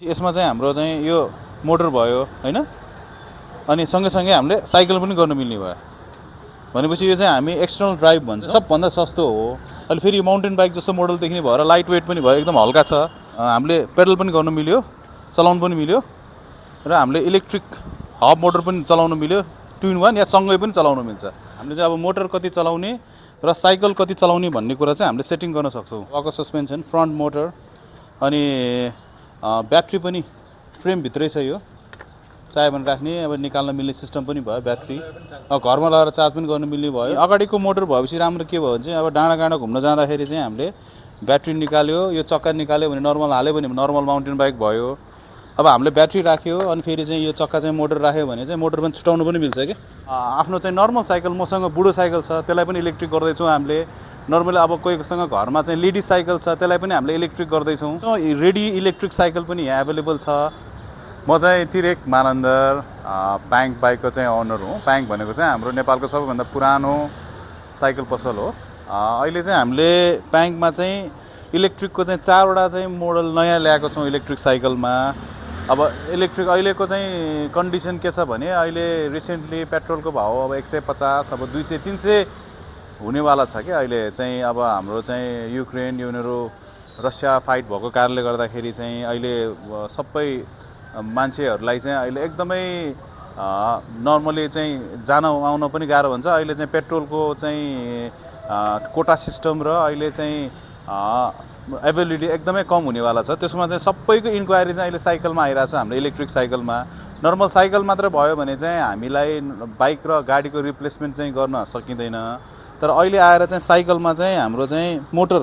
यसमा चाहिँ हाम्रो चाहिँ यो मोटर भयो हैन, अनि सँगसँगै हामीले साइकल पनि गर्न मिल्ने भयो भनेपछि यो चाहिँ हामी एक्सटर्नल ड्राइभ भन्छ, सबभन्दा सस्तो हो। अहिले फेरि यो माउन्टेन बाइक जस्तो मोडल देख्ने भएर लाइट वेट पनि भयो, एकदम हल्का छ। हामीले पेडल पनि गर्न मिल्यो, चलाउनु पनि मिल्यो, र हामीले इलेक्ट्रिक हब मोटर पनि चलाउनु मिल्यो, 2 in 1 या सँगै पनि चलाउनु मिल्छ। हामीले चाहिँ अब मोटर कति चलाउने र साइकल कति चलाउने भन्ने कुरा चाहिँ हामीले सेटिङ गर्न सक्छौँ। वकर सस्पेन्सन, फ्रन्ट मोटर, अनि ब्याट्री पनि फ्रेमभित्रै छ, यो चाहे भने राख्ने अब निकाल्न मिल्ने सिस्टम पनि भयो। ब्याट्री घरमा लगाएर चार्ज पनि गर्न मिल्ने भयो। अगाडिको मोटर भएपछि राम्रो के भयो भने चाहिँ अब डाँडा घुम्न जाँदाखेरि चाहिँ हामीले ब्याट्री निकाल्यो, यो चक्का निकाल्यो भने नर्मल हाल्यो भने नर्मल माउन्टेन बाइक भयो। अब हामीले ब्याट्री राख्यो अनि फेरि चाहिँ यो चक्का चाहिँ मोटर राख्यो भने चाहिँ मोटर पनि छुटाउनु पनि मिल्छ कि। आफ्नो चाहिँ नर्मल साइकल, मसँग बुढो साइकल छ त्यसलाई पनि इलेक्ट्रिक गर्दैछौँ हामीले। नर्मली अब कोहीसँग घरमा चाहिँ लेडिज साइकल छ त्यसलाई पनि हामीले इलेक्ट्रिक गर्दैछौँ। सो रेडी इलेक्ट्रिक साइकल पनि यहाँ एभाइलेबल छ। म चाहिँ तिरेक मानन्दर प्याङ्क बाइकको चाहिँ ओनर हुँ। प्याङ्क भनेको चाहिँ हाम्रो नेपालको सबैभन्दा पुरानो साइकल पसल हो। अहिले चाहिँ हामीले प्याङ्कमा चाहिँ इलेक्ट्रिकको चाहिँ 4वटा चाहिँ मोडल नयाँ ल्याएको छौँ इलेक्ट्रिक साइकलमा। अब इलेक्ट्रिक अहिलेको चाहिँ कन्डिसन के छ भने अहिले रिसेन्टली पेट्रोलको भाउ अब 150, अब 200, 300 हुनेवाला छ कि। अहिले चाहिँ अब हाम्रो चाहिँ युक्रेन युनिरो रसिया फाइट भएको कारणले गर्दाखेरि चाहिँ अहिले सबै मान्छेहरूलाई चाहिँ अहिले एकदमै नर्मली चाहिँ जान आउन पनि गाह्रो हुन्छ। अहिले चाहिँ पेट्रोलको चाहिँ कोटा सिस्टम र अहिले चाहिँ एभाइलिटी एकदमै कम हुनेवाला छ। त्यसमा चाहिँ सबैको इन्क्वायरी चाहिँ अहिले साइकलमा आइरहेको छ, हाम्रो इलेक्ट्रिक साइकलमा। नर्मल साइकल मात्र भयो भने चाहिँ हामीलाई बाइक र गाडीको रिप्लेसमेन्ट चाहिँ गर्न सकिँदैन। तर अहिले आएर चाहिँ साइकलमा चाहिँ हाम्रो चाहिँ मोटर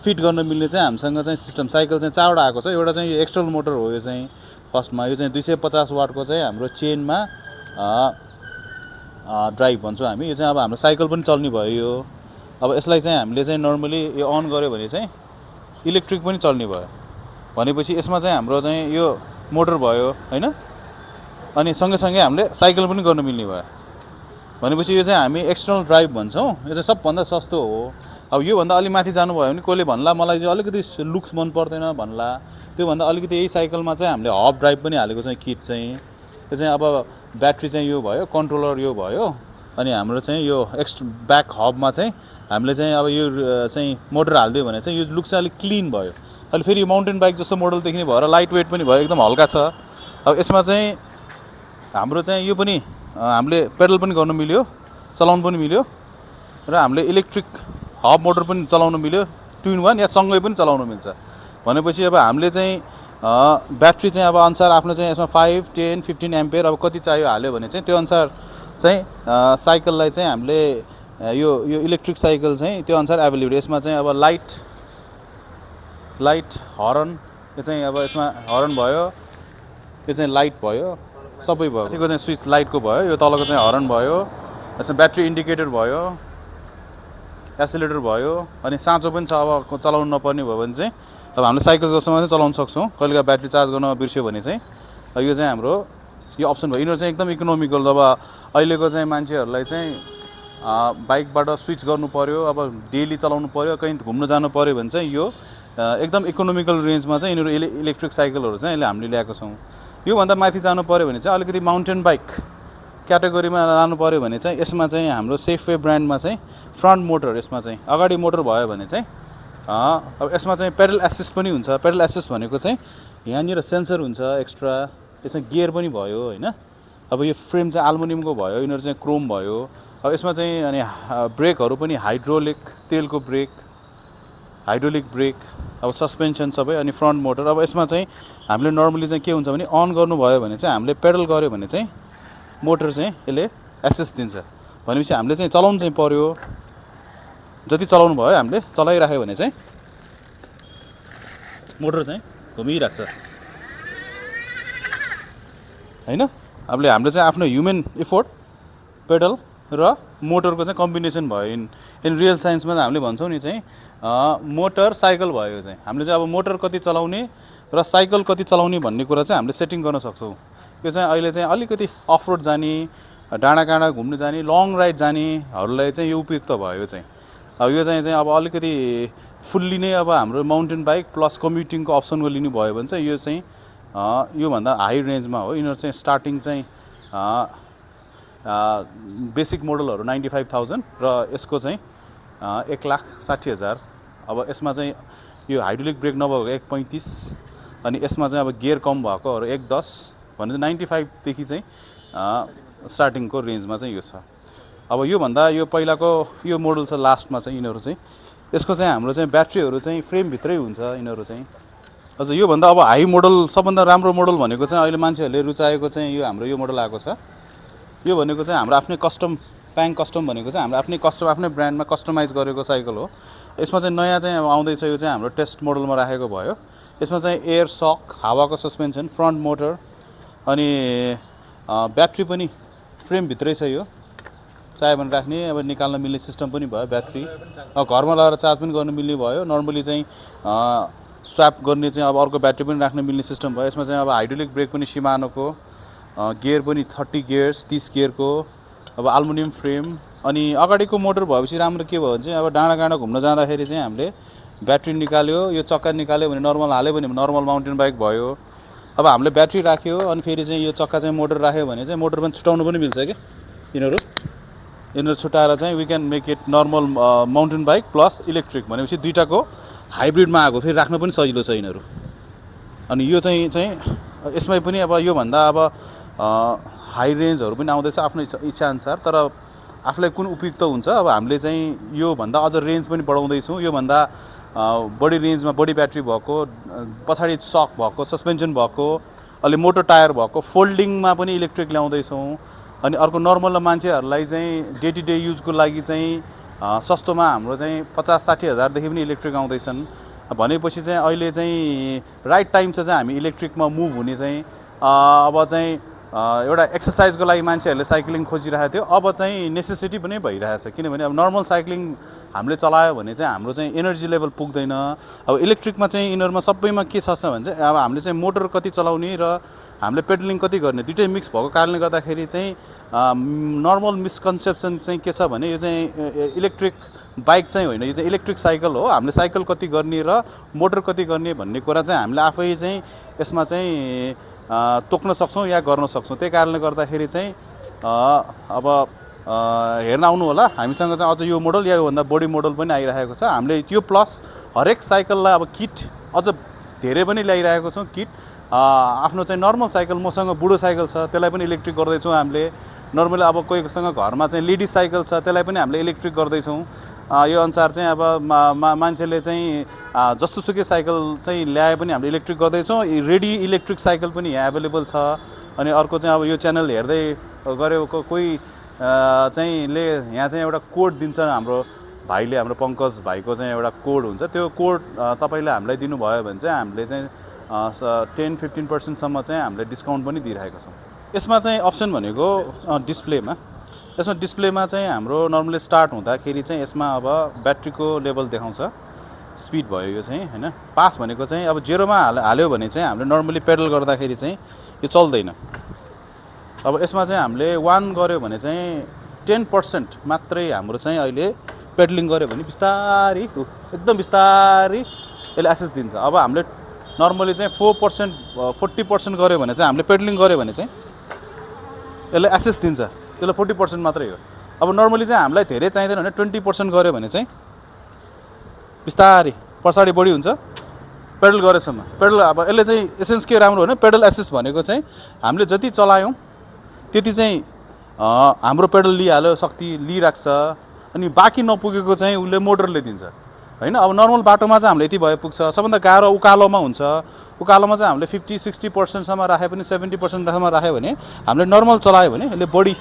फिट गर्न मिल्ने चाहिँ हामीसँग चाहिँ सिस्टम साइकल चाहिँ 4वटा आएको छ। एउटा चाहिँ यो एक्सटर्नल मोटर हो, यो चाहिँ फर्स्टमा यो चाहिँ 250 वाटको चाहिँ हाम्रो चेनमा ड्राइभ भन्छौँ हामी। यो चाहिँ अब हाम्रो साइकल पनि चल्ने भयो यो। अब यसलाई चाहिँ हामीले चाहिँ नर्मली यो अन गऱ्यो भने चाहिँ इलेक्ट्रिक पनि चल्ने भयो भनेपछि यसमा चाहिँ हाम्रो चाहिँ यो मोटर भयो हैन, अनि सँगसँगै हामीले साइकल पनि गर्न मिल्ने भयो भनेपछि यो चाहिँ हामी एक्सटर्नल ड्राइभ भन्छौँ। यो चाहिँ सबभन्दा सस्तो हो। अब योभन्दा अलि माथि जानुभयो भने कसले भन्ला मलाई चाहिँ अलिकति लुक्स मन पर्दैन भन्ला, त्योभन्दा अलिकति यही साइकलमा चाहिँ हामीले हब ड्राइभ पनि हालेको चाहिँ किट चाहिँ। यो चाहिँ अब ब्याट्री चाहिँ यो भयो, कन्ट्रोलर यो भयो, अनि हाम्रो चाहिँ यो ब्याक हबमा चाहिँ हामीले चाहिँ अब यो चाहिँ मोटर हालिदियो भने चाहिँ यो लुक चाहिँ अलिक क्लिन भयो। अहिले फेरि यो माउन्टेन बाइक जस्तो मोडल देख्ने भएर लाइट वेट पनि भयो, एकदम हल्का छ। अब यसमा चाहिँ हाम्रो चाहिँ यो पनि हामीले पेडल पनि गर्न मिल्यो, चलाउनु पनि मिल्यो, र हामीले इलेक्ट्रिक हब मोटर पनि चलाउनु मिल्यो, 2 in 1 या सँगै पनि चलाउनु मिल्छ भनेपछि अब हामीले चाहिँ ब्याट्री चाहिँ अब अनुसार आफ्नो चाहिँ यसमा 5, 10, 15 एम्पियर अब कति चाहियो हाल्यो भने चाहिँ त्यो अनुसार चाहिँ साइकललाई चाहिँ हामीले यो इलेक्ट्रिक साइकल चाहिँ त्यो अनुसार एभाइलेबल। यसमा चाहिँ अब लाइट हर्न, यो चाहिँ अब यसमा हर्न भयो, यो चाहिँ लाइट भयो, सबै भयो। त्यो चाहिँ स्विच लाइटको भयो, यो तलको चाहिँ हर्न भयो, यसमा ब्याट्री इन्डिकेटर भयो, एसिलेटर भयो, अनि साँचो पनि छ। अब चलाउनु नपर्ने भयो भने चाहिँ अब हामीले साइकल जस्तोमा चाहिँ चलाउन सक्छौँ। कहिलेका ब्याट्री चार्ज गर्न बिर्स्यो भने चाहिँ यो चाहिँ हाम्रो यो अप्सन भयो। यिनीहरू चाहिँ एकदम इकोनोमिकल। अब अहिलेको चाहिँ मान्छेहरूलाई चाहिँ बाइकबाट स्विच गर्नु पर्यो, अब डेली चलाउनु पर्यो, कहीँ घुम्न जानु पर्यो भने चाहिँ यो एकदम इकोनोमिकल रेन्जमा चाहिँ यिनीहरू इलेक्ट्रिक साइकलहरू चाहिँ अहिले हामीले ल्याएको छौँ। योभन्दा माथि जानु पर्यो भने चाहिँ अलिकति माउन्टेन बाइक क्याटेगोरीमा लानु पर्यो भने चाहिँ यसमा चाहिँ हाम्रो सेफवे ब्रान्डमा चाहिँ फ्रन्ट मोटर, यसमा चाहिँ अगाडि मोटर भयो भने चाहिँ अब यसमा चाहिँ पेडल एसिस्ट पनि हुन्छ। पेडल एसिस्ट भनेको चाहिँ यहाँनिर सेन्सर हुन्छ एक्स्ट्रा, यसमा गियर पनि भयो हैन। अब यो फ्रेम चाहिँ एल्युमिनियमको भयो, यिनीहरू चाहिँ क्रोम भयो। अब यसमा चाहिँ अनि ब्रेकहरू पनि हाइड्रोलिक, तेलको ब्रेक, हाइड्रोलिक ब्रेक, अब सस्पेन्सन सबै, अनि फ्रन्ट मोटर। अब यसमा चाहिँ हामीले नर्मली चाहिँ के हुन्छ भने अन गर्नुभयो भने चाहिँ हामीले पेडल गऱ्यो भने चाहिँ मोटर चाहिँ यसले एसिस्ट दिन्छ भनेपछि हामीले चाहिँ चलाउनु चाहिँ पर्यो। जति चलाउनु भयो हामीले चलाइराख्यो भने चाहिँ मोटर चाहिँ घुमिरहेको छ हैन। अब हामीले चाहिँ आफ्नो ह्युमन इफोर्ट, पेडल र मोटरको चाहिँ कम्बिनेसन भयो। इन रियल साइन्समा हामीले भन्छौँ नि चाहिँ मोटर साइकल भयो चाहिँ। हामीले चाहिँ अब मोटर कति चलाउने र साइकल कति चलाउने भन्ने कुरा चाहिँ हामीले सेटिङ गर्न सक्छौँ। यो चाहिँ अहिले चाहिँ अलिकति अफरोड जाने, डाँडा घुम्न जाने, लङ राइड जानेहरूलाई चाहिँ यो उपयुक्त भयो चाहिँ। अब यो चाहिँ अब अलिकति फुल्ली नै अब हाम्रो माउन्टेन बाइक प्लस कम्युटिङको अप्सनको लिनुभयो भने चाहिँ यो चाहिँ योभन्दा हाई रेन्जमा हो। यिनीहरू चाहिँ स्टार्टिङ चाहिँ बेसिक मोडलहरू 95,000 र यसको चाहिँ 1,60,000। अब यसमा चाहिँ यो हाइड्रोलिक ब्रेक नभएको 1.35 अनि यसमा चाहिँ अब गियर कम भएकोहरू 1.10 भने चाहिँ 95 देखि चाहिँ स्टार्टिङको रेन्जमा चाहिँ यो छ। अब योभन्दा यो पहिलाको यो मोडल छ लास्टमा चाहिँ यिनीहरू चाहिँ यसको चाहिँ हाम्रो चाहिँ ब्याट्रीहरू चाहिँ फ्रेमभित्रै हुन्छ यिनीहरू चाहिँ। अझ योभन्दा अब हाई मोडल सबभन्दा राम्रो मोडल भनेको चाहिँ अहिले मान्छेहरूले रुचाएको चाहिँ यो हाम्रो यो मोडल आएको छ। यो भनेको चाहिँ हाम्रो आफ्नै कस्टम प्याङ कस्टम भनेको चाहिँ हाम्रो आफ्नै कस्टम आफ्नै ब्रान्डमा कस्टमाइज गरेको साइकल हो। यसमा चाहिँ नयाँ चाहिँ अब आउँदैछ, यो चाहिँ हाम्रो टेस्ट मोडलमा राखेको भयो। यसमा चाहिँ एयर सक, हावाको सस्पेन्सन, फ्रन्ट मोटर अनि ब्याट्री पनि फ्रेमभित्रै छ। यो चाहे भने राख्ने अब निकाल्न मिल्ने सिस्टम पनि भयो। ब्याट्री घरमा लगाएर चार्ज पनि गर्नु मिल्ने भयो। नर्मली चाहिँ स्वाप गर्ने चाहिँ अब अर्को ब्याट्री पनि राख्न मिल्ने सिस्टम भयो। यसमा चाहिँ अब हाइड्रोलिक ब्रेक पनि सिमानोको, गियर पनि 30 गियर्स 30 गियरको, अब एल्युमिनियम फ्रेम अनि अगाडिको मोटर भएपछि राम्रो के भयो भने चाहिँ अब डाँडा घुम्न जाँदाखेरि चाहिँ हामीले ब्याट्री निकाल्यो, यो चक्का निकाल्यो भने नर्मल हाल्यो भने नर्मल माउन्टेन बाइक भयो। अब हामीले ब्याट्री राख्यो अनि फेरि चाहिँ यो चक्का चाहिँ मोटर राख्यो भने चाहिँ मोटर पनि छुटाउनु पनि मिल्छ क्या। यिनीहरू छुटाएर चाहिँ we can make it normal mountain bike plus electric भनेपछि दुईटाको हाइब्रिडमा आएको, फेरि राख्न पनि सजिलो छ यिनीहरू। अनि यो चाहिँ यसमै पनि अब योभन्दा अब हाई रेन्जहरू पनि आउँदैछ आफ्नो इच्छाअनुसार, तर आफूलाई कुन उपयुक्त हुन्छ। अब हामीले चाहिँ योभन्दा अझ रेन्ज पनि बढाउँदैछौँ। योभन्दा बढी रेन्जमा बढी ब्याट्री भएको, पछाडि सक भएको, सस्पेन्सन भएको, अलि मोटो टायर भएको, फोल्डिङमा पनि इलेक्ट्रिक ल्याउँदैछौँ। अनि अर्को नर्मल मान्छेहरूलाई चाहिँ डे टु डे युजको लागि चाहिँ सस्तोमा हाम्रो चाहिँ 50-60 हजारदेखि पनि इलेक्ट्रिक आउँदैछन्। भनेपछि चाहिँ अहिले चाहिँ राइट टाइम छ चाहिँ हामी इलेक्ट्रिकमा मुभ हुने चाहिँ। अब चाहिँ एउटा एक्सर्साइजको लागि मान्छेहरूले साइक्लिङ खोजिरहेको थियो, अब चाहिँ नेसेसिटी पनि भइरहेछ। किनभने अब नर्मल साइक्लिङ हामीले चलायो भने चाहिँ हाम्रो चाहिँ एनर्जी लेभल पुग्दैन। अब इलेक्ट्रिकमा चाहिँ यिनीहरूमा सबैमा के छ भने चाहिँ अब हामीले चाहिँ मोटर कति चलाउने र हामीले पेडलिङ कति गर्ने दुइटै मिक्स भएको कारणले गर्दाखेरि चाहिँ नर्मल मिसकन्सेप्सन चाहिँ के छ भने यो चाहिँ इलेक्ट्रिक बाइक चाहिँ होइन, यो चाहिँ इलेक्ट्रिक साइकल हो। हामीले साइकल कति गर्ने र मोटर कति गर्ने भन्ने कुरा चाहिँ हामीले आफै चाहिँ यसमा चाहिँ तोक्न सक्छौँ या गर्न सक्छौँ। त्यही कारणले गर्दाखेरि चाहिँ अब हेर्न आउनु होला। हामीसँग चाहिँ अझ यो मोडल या योभन्दा बढी मोडल पनि आइरहेको छ। हामीले त्यो प्लस हरेक साइकललाई अब किट अझ धेरै पनि ल्याइरहेको छौँ। किट आफ्नो चाहिँ नर्मल साइकल, मसँग बुढो साइकल छ त्यसलाई पनि इलेक्ट्रिक गर्दैछौँ हामीले। नर्मली अब कोहीसँग घरमा चाहिँ लेडिज साइकल छ त्यसलाई पनि हामीले इलेक्ट्रिक गर्दैछौँ। यो अनुसार चाहिँ अब मान्छेले चाहिँ जस्तोसुकै साइकल चाहिँ ल्याए पनि हामीले इलेक्ट्रिक गर्दैछौँ। रेडी इलेक्ट्रिक साइकल पनि यहाँ एभाइलेबल छ। अनि अर्को चाहिँ अब यो च्यानल हेर्दै गऱ्यो कोही चाहिँ ले यहाँ चाहिँ एउटा कोड दिन्छ हाम्रो भाइले, हाम्रो पङ्कज भाइको चाहिँ एउटा कोड हुन्छ। त्यो कोड तपाईँले हामीलाई दिनुभयो भने चाहिँ हामीले चाहिँ 10-15% चाहिँ हामीले डिस्काउन्ट पनि दिइरहेका छौँ। यसमा चाहिँ अप्सन भनेको डिस्प्लेमा, यसमा डिस्प्लेमा चाहिँ हाम्रो नर्मली स्टार्ट हुँदाखेरि चाहिँ यसमा अब ब्याट्रीको लेभल देखाउँछ, स्पिड भयो यो चाहिँ हैन। पास भनेको चाहिँ अब जेरोमा हाल्यो भने चाहिँ हामीले नर्मली पेडल गर्दाखेरि चाहिँ यो चल्दैन। अब यसमा चाहिँ हामीले 1 गर्यो भने चाहिँ 10% मात्रै हाम्रो चाहिँ अहिले पेडलिङ गर्यो भने बिस्तारी एकदम बिस्तारी यसले एसेस दिन्छ। अब हामीले नर्मली चाहिँ 40% गऱ्यो भने चाहिँ हामीले पेडलिङ गऱ्यो भने चाहिँ यसले एसेस दिन्छ, त्यसले 40% मात्रै हो। अब नर्मली चाहिँ हामीलाई धेरै चाहिँदैन भने 20% गऱ्यो भने चाहिँ बिस्तारी पछाडि बढी हुन्छ पेडल गरेसम्म। पेडल अब यसले चाहिँ एसेन्स के राम्रो भने पेडल एसेस भनेको चाहिँ हामीले जति चलायौँ त्यति चाहिँ हाम्रो पेडल लिइहाल्यो, शक्ति लिइराख्छ। अनि बाँकी नपुगेको चाहिँ उसले मोटरले दिन्छ हैन। अब नर्मल बाटोमा चाहिँ हामीले यति भए पुग्छ। सबभन्दा गाह्रो उकालोमा हुन्छ। उकालोमा चाहिँ हामीले 50-60% राख्यो भने 70% राख्यो भने हामीले नर्मल चलायो भने यसले बढी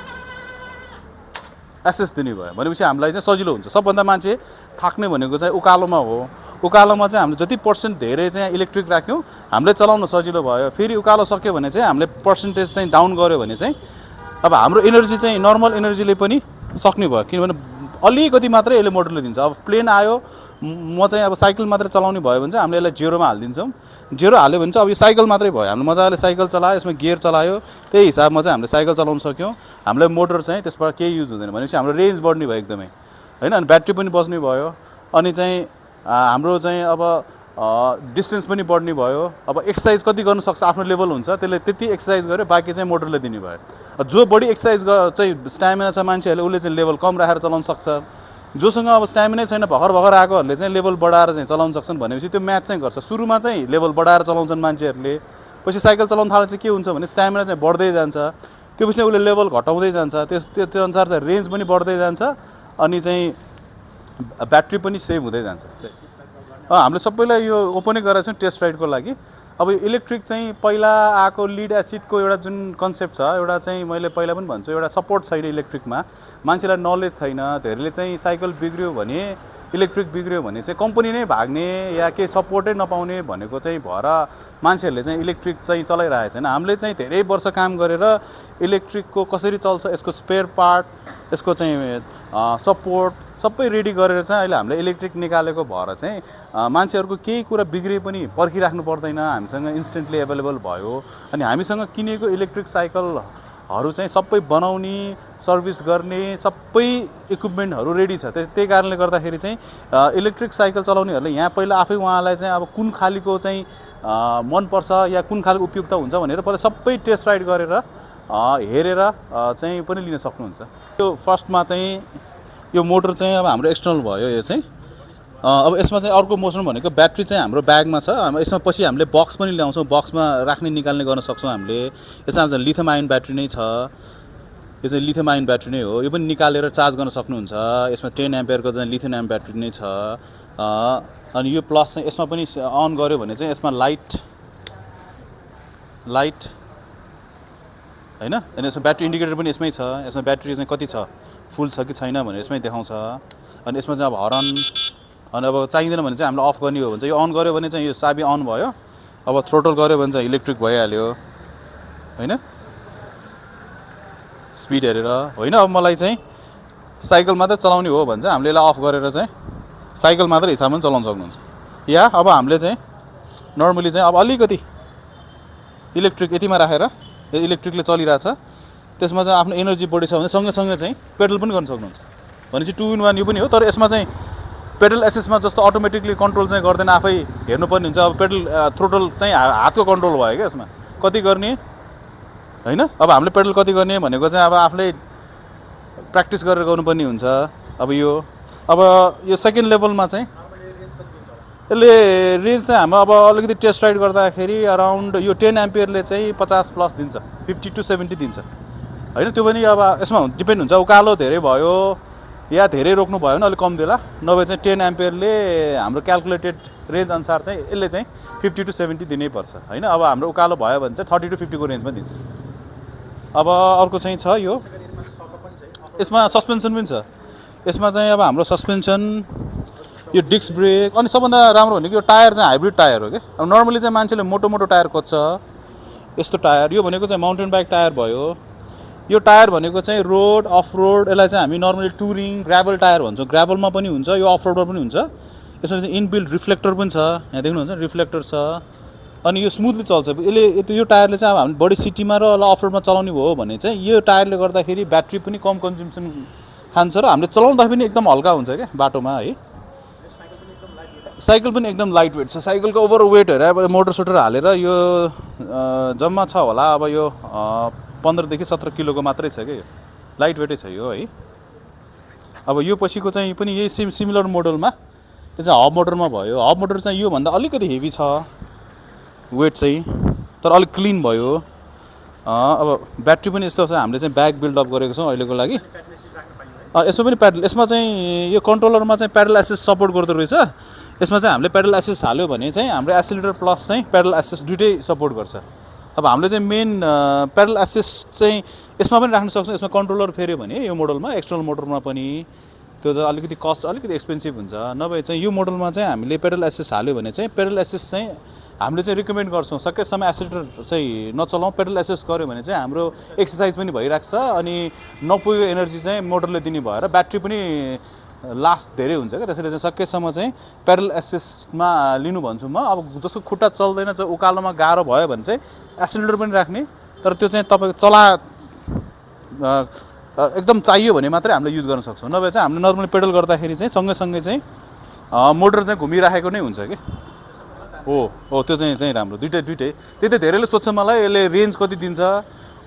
एसेस दिने भयो भनेपछि हामीलाई चाहिँ सजिलो हुन्छ। सबभन्दा मान्छे थाक्ने भनेको चाहिँ उकालोमा हो। उकालोमा चाहिँ हामीले जति पर्सेन्ट धेरै चाहिँ इलेक्ट्रिक राख्यौँ हामीले चलाउन सजिलो भयो। फेरि उकालो सक्यो भने चाहिँ हामीले पर्सेन्टेज चाहिँ डाउन गर्यो भने चाहिँ अब हाम्रो एनर्जी चाहिँ नर्मल एनर्जीले पनि सक्ने भयो। किनभने अलिकति मात्रै यसले मोटरले दिन्छ। अब प्लेन आयो म चाहिँ अब साइकल मात्रै चलाउने भयो भने चाहिँ हामीले यसलाई जेरोमा हालिदिन्छौँ। जेरो हाल्यो भने चाहिँ अब यो साइकल मात्रै भयो। हामीले मजाले साइकल चलायो, यसमा गियर चलायो, त्यही हिसाबमा चाहिँ हामीले साइकल चलाउन सक्यौँ। हामीलाई मोटर चाहिँ त्यसबाट केही युज हुँदैन भनेपछि हाम्रो रेन्ज बढ्ने भयो एकदमै हैन। अनि ब्याट्री पनि बच्ने भयो। अनि चाहिँ हाम्रो चाहिँ अब डिस्टेन्स पनि बढ्ने भयो। अब एक्सर्साइज कति गर्नु सक्छ आफ्नो लेभल हुन्छ, त्यसले त्यति एक्सर्साइज गर्यो, बाँकी चाहिँ मोटरले दिने भयो। जो बढी एक्सर्साइज चाहिँ स्ट्यामिना छ मान्छेहरूले उसले चाहिँ लेभल कम राखेर चलाउन सक्छ। जोसँग अब स्ट्यामिनै छैन भर्खर भर्खर आएकोहरूले चाहिँ लेभल बढाएर चाहिँ चलाउन सक्छन् भनेपछि त्यो म्याच चाहिँ गर्छ। सुरुमा चाहिँ लेभल बढाएर चलाउँछन् मान्छेहरूले, पछि साइकल चलाउन थालेपछि के हुन्छ भने स्ट्यामिना चाहिँ बढ्दै जान्छ, त्यो पछि उसले लेभल घटाउँदै जान्छ, त्यो अनुसार चाहिँ रेन्ज पनि बढ्दै जान्छ अनि चाहिँ ब्याट्री पनि सेभ हुँदै जान्छ। हामीले सबैलाई यो ओपनै गरेको छौँ टेस्ट राइडको लागि। अब इलेक्ट्रिक चाहिँ पहिला आएको लिड एसिडको एउटा जुन कन्सेप्ट छ, एउटा चाहिँ मैले पहिला पनि भन्छु, एउटा सपोर्ट छैन इलेक्ट्रिकमा, मान्छेलाई नलेज छैन। धेरैले चाहिँ साइकल बिग्रियो भने, इलेक्ट्रिक बिग्रियो भने चाहिँ कम्पनी नै भाग्ने या केही सपोर्टै नपाउने भनेको चाहिँ भएर मान्छेहरूले चाहिँ इलेक्ट्रिक चाहिँ चलाइरहेको छैन। हामीले चाहिँ धेरै वर्ष काम गरेर इलेक्ट्रिकको कसरी चल्छ, यसको स्पेयर पार्ट, यसको चाहिँ सपोर्ट सबै रेडी गरेर चाहिँ अहिले हामीले इलेक्ट्रिक निकालेको भएर चाहिँ मान्छेहरूको केही कुरा बिग्रिए पनि पर्खिराख्नु पर्दैन, हामीसँग इन्स्टेन्टली एभाइलेबल भयो। अनि हामीसँग किनेको इलेक्ट्रिक साइकलहरू चाहिँ सबै बनाउने, सर्भिस गर्ने सबै इक्विपमेन्टहरू रेडी छ। त्यही कारणले गर्दाखेरि चाहिँ इलेक्ट्रिक साइकल चलाउनेहरूले यहाँ पहिला आफै उहाँलाई चाहिँ अब कुन खालको चाहिँ मनपर्छ या कुन खालको उपयुक्त हुन्छ भनेर पहिला सबै टेस्ट राइड गरेर हेरेर चाहिँ पनि लिन सक्नुहुन्छ। त्यो फर्स्टमा चाहिँ यो मोटर चाहिँ अब हाम्रो एक्सटर्नल भयो। यो चाहिँ अब यसमा चाहिँ अर्को मोसन भनेको ब्याट्री चाहिँ हाम्रो ब्यागमा छ। यसमा पछि हामीले बक्स पनि ल्याउँछौँ, बक्समा राख्ने निकाल्ने गर्न सक्छौँ हामीले। यसमा चाहिँ लिथियम आयन ब्याट्री नै छ, यो चाहिँ लिथियम आयन ब्याट्री नै हो, यो पनि निकालेर चार्ज गर्न सक्नुहुन्छ। यसमा 10 एम्पियरको चाहिँ लिथियम आयन ब्याट्री नै छ। अनि यो प्लस चाहिँ यसमा पनि अन गर्यो भने चाहिँ यसमा लाइट हैन, अनि यसमा ब्याट्री इन्डिकेटर पनि यसमै छ। यसमा ब्याट्री चाहिँ कति छ, फुल छ कि छैन भनेर यसमै देखाउँछ। अनि यसमा चाहिँ अब हरन, अनि अब चाहिँदैन भने चाहिँ हामीले अफ गर्ने हो भने चाहिँ यो अन गर्यो भने चाहिँ यो चाबी अन भयो। अब थ्रोटल गर्यो भने चाहिँ इलेक्ट्रिक भइहाल्यो हैन, स्पिड हेरेर होइन। अब मलाई चाहिँ साइकल मात्रै चलाउने हो भने चाहिँ हामीले यसलाई अफ गरेर चाहिँ साइकल मात्रै हिसाबमा चलाउन सक्नुहुन्छ। या अब हामीले चाहिँ नर्मली चाहिँ अब अलिकति इलेक्ट्रिक यतिमा राखेर यो इलेक्ट्रिकले चलिरहेछ, त्यसमा चाहिँ आफ्नो एनर्जी बढी छ भने सँगसँगै चाहिँ पेडल पनि गर्न सक्नुहुन्छ। भनेपछि 2 in 1 यो पनि हो। तर यसमा चाहिँ पेडल एसेसमा जस्तो अटोमेटिकली कन्ट्रोल चाहिँ गर्दैन, आफै हेर्नुपर्ने हुन्छ। अब पेडल थ्रोटल चाहिँ हातको कन्ट्रोल भयो क्या, यसमा कति गर्ने हैन। अब हामीले पेडल कति गर्ने भनेको चाहिँ अब आफूले प्र्याक्टिस गरेर गर्नुपर्ने हुन्छ। अब यो सेकेन्ड लेभलमा चाहिँ यसले रेन्ज चाहिँ हाम्रो अब अलिकति टेस्ट राइड गर्दाखेरि अराउन्ड यो 10 एम्पियरले चाहिँ 50 प्लस दिन्छ, 50 to 70 दिन्छ हैन। त्यो पनि अब यसमा डिपेन्ड हुन्छ, उकालो धेरै भयो या धेरै रोक्नु भयो भने अलिक कम देला, नभए चाहिँ 10 एम्पियरले हाम्रो क्यालकुलेटेड रेन्ज अनुसार चाहिँ यसले चाहिँ 50 to 70 दिनै पर्छ हैन। अब हाम्रो उकालो भयो भने चाहिँ 30 to 50 को रेन्जमा दिन्छ। अब अर्को चाहिँ छ यो, यसमा सस्पेन्सन पनि छ। यसमा चाहिँ अब हाम्रो सस्पेन्सन, यो डिस्क ब्रेक, अनि सबभन्दा राम्रो भनेको यो टायर चाहिँ हाइब्रिड टायर हो क्या। अब नर्मली चाहिँ मान्छेले मोटो मोटो टायर खोज्छ, यस्तो टायर। यो भनेको चाहिँ माउन्टेन बाइक टायर भयो। यो टायर भनेको चाहिँ रोड अफ रोड, यसलाई चाहिँ हामी नर्मली टुरिङ ग्राभल टायर भन्छौँ। ग्राभलमा पनि हुन्छ, यो अफ रोडमा पनि हुन्छ। यसमा चाहिँ इनबिल्ट रिफ्लेक्टर पनि छ, यहाँ देख्नुहुन्छ रिफ्लेक्टर छ। अनि यो स्मुथली चल्छ यसले। यो टायरले चाहिँ अब हामी बढी सिटीमा र अफ रोडमा चलाउने भयो भने चाहिँ यो टायरले गर्दाखेरि ब्याट्री पनि कम कन्ज्युम्सन खान्छ र हामीले चलाउँदा पनि एकदम हल्का हुन्छ क्या बाटोमा है। साइकल पनि एकदम लाइट वेट छ। साइकलको ओभर वेट हेरेर अब मोटर सोटर हालेर यो जम्मा छ होला अब यो 15 देखि 17 किलोको मात्रै छ क्या, यो लाइट वेटै छ यो है। अब यो पछिको चाहिँ पनि यही सिमिलर मोडलमा, त्यो चाहिँ हब मोटरमा भयो। हब मोटर चाहिँ योभन्दा अलिकति हेभी छ वेट चाहिँ, तर अलिक क्लिन भयो। अब ब्याट्री पनि यस्तो छ, हामीले चाहिँ ब्याग बिल्डअप गरेको छौँ अहिलेको लागि। यसमा पनि प्याडल, यसमा चाहिँ यो कन्ट्रोलरमा चाहिँ प्याडल एसेस सपोर्ट गर्दो रहेछ। यसमा चाहिँ हामीले प्याडल एसेस हाल्यो भने चाहिँ हाम्रो एक्सिलेटर प्लस चाहिँ प्याडल एसेस दुइटै सपोर्ट गर्छ। अब हामीले चाहिँ मेन प्याडल एसेस चाहिँ यसमा पनि राख्न सक्छौँ। यसमा कन्ट्रोलर फेऱ्यो भने यो मोडलमा, एक्सटर्नल मोटरमा पनि त्यो चाहिँ अलिकति कस्ट अलिकति एक्सपेन्सिभ हुन्छ। नभए चाहिँ यो मोडलमा चाहिँ हामीले पेडल एसेस हाल्यो भने चाहिँ पेडल एसेस चाहिँ हामीले चाहिँ रिकमेन्ड गर्छौँ सकेसम्म एक्सिलेटर चाहिँ नचलाउँ। पेडल एसेस गऱ्यो भने चाहिँ हाम्रो एक्सर्साइज पनि भइरहेको छ अनि नपुगेको एनर्जी चाहिँ मोटरले दिने भएर ब्याट्री पनि लास्ट धेरै हुन्छ क्या। त्यसैले चाहिँ सकेसम्म चाहिँ पेडल एसेसमा लिनु भन्छु म। अब जसको खुट्टा चल्दैन, चाहिँ उकालोमा गाह्रो भयो भने चाहिँ एक्सिलेटर पनि राख्ने, तर त्यो चाहिँ तपाईँको एकदम चाहियो भने मात्रै हामीले युज गर्न सक्छौँ। नभए चाहिँ हामीले नर्मली पेडल गर्दाखेरि चाहिँ सँगै चाहिँ मोटर चाहिँ घुमिराखेको नै हुन्छ कि। हो त्यो चाहिँ राम्रो दुइटै त्यही त धेरैले सोध्छ मलाई यसले रेन्ज कति दिन्छ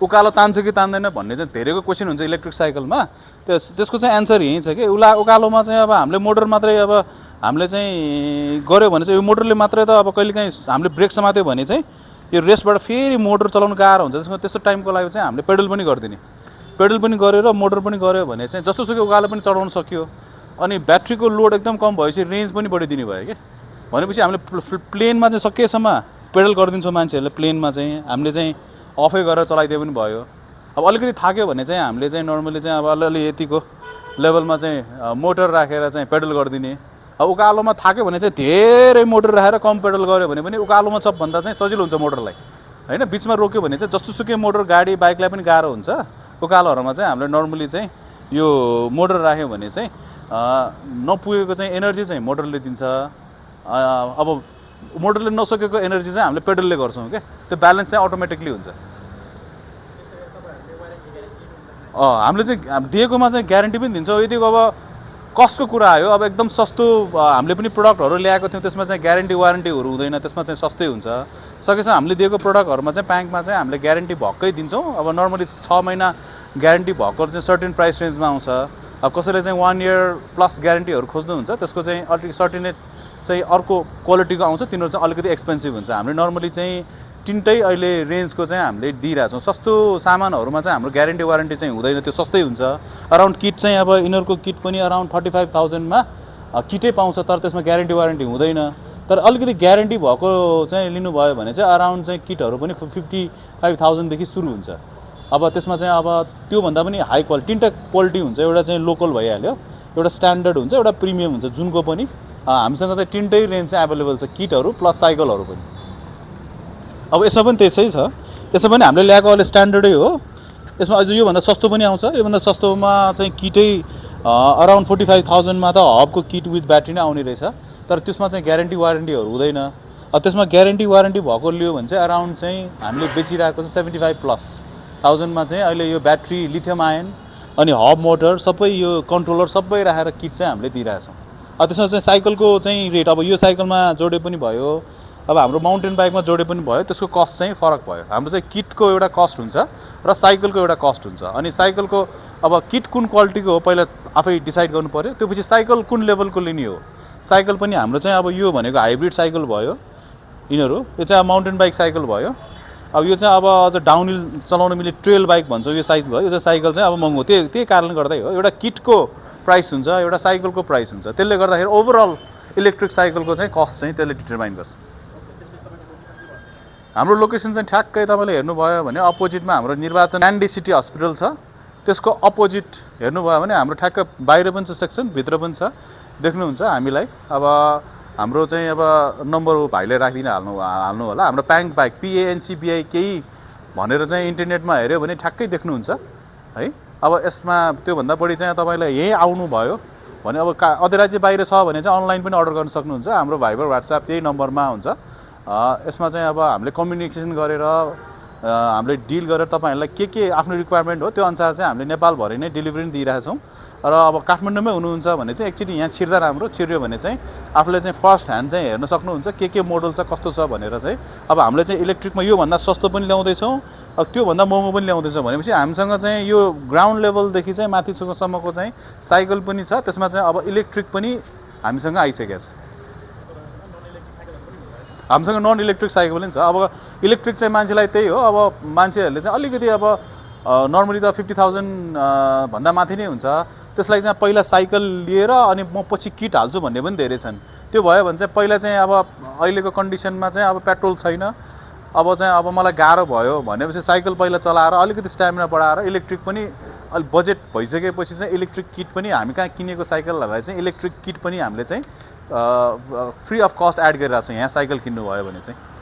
उकालो तान्छ कि तान्दैन भन्ने चाहिँ धेरैको क्वेसन हुन्छ इलेक्ट्रिक साइकलमा त्यसको चाहिँ एन्सर यही छ कि उकालोमा चाहिँ अब हामीले मोटर मात्रै अब हामीले चाहिँ गऱ्यो भने चाहिँ यो मोटरले मात्रै त अब कहिलेकाहीँ हामीले ब्रेक समात्यो भने चाहिँ यो रेस्टबाट फेरि मोटर चलाउनु गाह्रो हुन्छ त्यसमा त्यस्तो टाइमको लागि चाहिँ हामीले पेडल पनि गरिदिने पेडल पनि गरेर मोटर पनि गऱ्यो भने चाहिँ जस्तोसुकै उकालो पनि चलाउन सक्यो अनि ब्याट्रीको लोड एकदम कम भएपछि रेन्ज पनि बढिदिने भयो कि भनेपछि हामीले प्लेनमा चाहिँ सकेसम्म पेडल गरिदिन्छौँ मान्छेहरूले प्लेनमा चाहिँ हामीले चाहिँ अफै गरेर चलाइदिए पनि भयो अब अलिकति थाक्यो भने चाहिँ हामीले चाहिँ नर्मली चाहिँ अब अलिअलि यतिको लेभलमा चाहिँ मोटर राखेर चाहिँ पेडल गरिदिने अब उकालोमा थाक्यो भने चाहिँ धेरै मोटर राखेर कम पेडल गऱ्यो भने पनि उकालोमा सबभन्दा चाहिँ सजिलो हुन्छ मोटरलाई होइन बिचमा रोक्यो भने चाहिँ जस्तोसुकै मोटर गाडी बाइकलाई पनि गाह्रो हुन्छ उकालोहरूमा चाहिँ हामीले नर्मली चाहिँ यो मोटर राख्यो भने चाहिँ नपुगेको चाहिँ एनर्जी चाहिँ मोटरले दिन्छ अब मोटरले नसकेको एनर्जी चाहिँ हामीले पेडलले गर्छौँ क्या त्यो ब्यालेन्स चाहिँ अटोमेटिकली हुन्छ हामीले चाहिँ दिएकोमा चाहिँ ग्यारेन्टी पनि दिन्छौँ यदि अब कस्टको कुरा आयो अब एकदम सस्तो हामीले पनि प्रडक्टहरू ल्याएको थियौँ त्यसमा चाहिँ ग्यारेन्टी वारेन्टीहरू हुँदैन त्यसमा चाहिँ सस्तै हुन्छ सकेसम्म हामीले दिएको प्रडक्टहरूमा चाहिँ प्याङ्कमा चाहिँ हामीले ग्यारेन्टी भएकै दिन्छौँ अब नर्मली 6 महिना ग्यारेन्टी भएको चाहिँ सर्टेन प्राइस रेन्जमा आउँछ अब कसैले चाहिँ 1 इयर प्लस ग्यारेन्टीहरू खोज्नुहुन्छ त्यसको चाहिँ अलिक सर्टेनेट चाहिँ अर्को क्वालिटीको आउँछ तिनीहरू चाहिँ अलिकति एक्सपेन्सिभ हुन्छ हामीले नर्मली चाहिँ तिनटै अहिले रेन्जको चाहिँ हामीले दिइरहेछौँ सस्तो सामानहरूमा चाहिँ हाम्रो ग्यारेन्टी वारेन्टी चाहिँ हुँदैन त्यो सस्तै हुन्छ अराउन्ड किट चाहिँ अब यिनीहरूको किट पनि अराउन्ड 45,000मा किटै पाउँछ तर त्यसमा ग्यारेन्टी वारेन्टी हुँदैन तर अलिकति ग्यारेन्टी भएको चाहिँ लिनुभयो भने चाहिँ अराउन्ड चाहिँ किटहरू पनि 55,000देखि सुरु हुन्छ अब त्यसमा चाहिँ अब त्योभन्दा पनि हाई क्वालिटी तिनवटा क्वालिटी हुन्छ एउटा चाहिँ लोकल भइहाल्यो एउटा स्ट्यान्डर्ड हुन्छ एउटा प्रिमियम हुन्छ जुनको पनि हामीसँग चाहिँ तिनटै रेन्ज चाहिँ एभाइलेबल छ किटहरू प्लस साइकलहरू पनि अब यसमा पनि त्यसै छ यसमा पनि हामीले ल्याएको अहिले स्ट्यान्डर्डै हो यसमा अझ योभन्दा सस्तो पनि आउँछ योभन्दा सस्तोमा चाहिँ किटै अराउन्ड 45,000मा त हबको किट विथ ब्याट्री नै आउने रहेछ तर त्यसमा चाहिँ ग्यारेन्टी वारेन्टीहरू हुँदैन त्यसमा ग्यारेन्टी वारेन्टी भएको लियो भने चाहिँ अराउन्ड चाहिँ हामीले बेचिरहेको चाहिँ 75,000मा चाहिँ अहिले यो ब्याट्री लिथियम आयन अनि हब मोटर सबै यो कन्ट्रोलर सबै राखेर किट चाहिँ हामीले दिइरहेछौँ त्यसमा चाहिँ साइकलको चाहिँ रेट अब यो साइकलमा जोडे पनि भयो अब हाम्रो माउन्टेन बाइकमा जोडे पनि भयो त्यसको कस्ट चाहिँ फरक भयो हाम्रो चाहिँ किटको एउटा कस्ट हुन्छ र साइकलको एउटा कस्ट हुन्छ अनि साइकलको अब किट कुन क्वालिटीको हो पहिला आफै डिसाइड गर्नु पर्यो त्यसपछि साइकल कुन लेभलको लिने हो साइकल पनि हाम्रो चाहिँ अब यो भनेको हाइब्रिड साइकल भयो यिनीहरू यो चाहिँ अब माउन्टेन बाइक साइकल भयो अब यो चाहिँ अब अझ डाउनहिल चलाउन मिल्ने ट्रेल बाइक भन्छौँ यो साइज भयो यो चाहिँ साइकल चाहिँ अब महँगो त्यही कारणले गर्दै हो एउटा किटको प्राइस हुन्छ एउटा साइकलको प्राइस हुन्छ त्यसले गर्दाखेरि ओभरअल इलेक्ट्रिक साइकलको चाहिँ कस्ट चाहिँ त्यसले डिटरमाइन गर्छ हाम्रो लोकेसन चाहिँ ठ्याक्कै तपाईँले हेर्नुभयो भने अपोजिटमा हाम्रो निर्वाचन ग्रान्डे सिटी हस्पिटल छ त्यसको अपोजिट हेर्नुभयो भने हाम्रो ठ्याक्क बाहिर पनि छ सेक्सन भित्र पनि छ देख्नुहुन्छ हामीलाई अब हाम्रो चाहिँ अब नम्बर भाइले राखिदिन हाल्नु होला हाम्रो प्याङ्क बाइक PANCBI केही भनेर चाहिँ इन्टरनेटमा हेऱ्यो भने ठ्याक्कै देख्नुहुन्छ है अब यसमा त्योभन्दा बढी चाहिँ तपाईँलाई यहीँ आउनुभयो भने अब अधिराज्य बाहिर छ भने चाहिँ अनलाइन पनि अर्डर गर्न सक्नुहुन्छ हाम्रो भाइबर वाट्सएप यही नम्बरमा हुन्छ यसमा चाहिँ अब हामीले कम्युनिकेसन गरेर हामीले डिल गरेर तपाईँहरूलाई के आफ्नो रिक्वायरमेन्ट हो त्यो अनुसार चाहिँ हामीले नेपालभरि नै डेलिभरी पनि दिइरहेछौँ र अब काठमाडौँमै हुनुहुन्छ भने चाहिँ एकचोटि यहाँ छिर्दा राम्रो छिर्यो भने चाहिँ आफूले चाहिँ फर्स्ट ह्यान्ड चाहिँ हेर्न सक्नुहुन्छ के मोडल छ कस्तो छ भनेर चाहिँ अब हामीले चाहिँ इलेक्ट्रिकमा योभन्दा सस्तो पनि ल्याउँदैछौँ अब त्योभन्दा महँगो पनि ल्याउँदैछौँ भनेपछि हामीसँग चाहिँ यो ग्राउन्ड लेभलदेखि चाहिँ माथिसम्मको चाहिँ साइकल पनि छ त्यसमा चाहिँ अब इलेक्ट्रिक पनि हामीसँग आइसकेको छ हामीसँग नन इलेक्ट्रिक साइकल पनि छ अब इलेक्ट्रिक चाहिँ मान्छेलाई त्यही हो अब मान्छेहरूले चाहिँ अलिकति अब नर्मली त 50,000 भन्दा माथि नै हुन्छ त्यसलाई चाहिँ पहिला साइकल लिएर अनि म पछि किट हाल्छु भन्ने पनि धेरै छन् त्यो भयो भने चाहिँ पहिला चाहिँ अब अहिलेको कन्डिसनमा चाहिँ अब पेट्रोल छैन अब चाहिँ अब मलाई गाह्रो भयो भनेपछि साइकल पहिला चलाएर अलिकति स्ट्यामिना बढाएर इलेक्ट्रिक पनि अलिक बजेट भइसकेपछि चाहिँ इलेक्ट्रिक किट पनि हामी कहाँ किनेको साइकलहरूलाई चाहिँ इलेक्ट्रिक किट पनि हामीले चाहिँ फ्री अफ कस्ट एड गरिरहेको छौँ यहाँ साइकल किन्नुभयो भने चाहिँ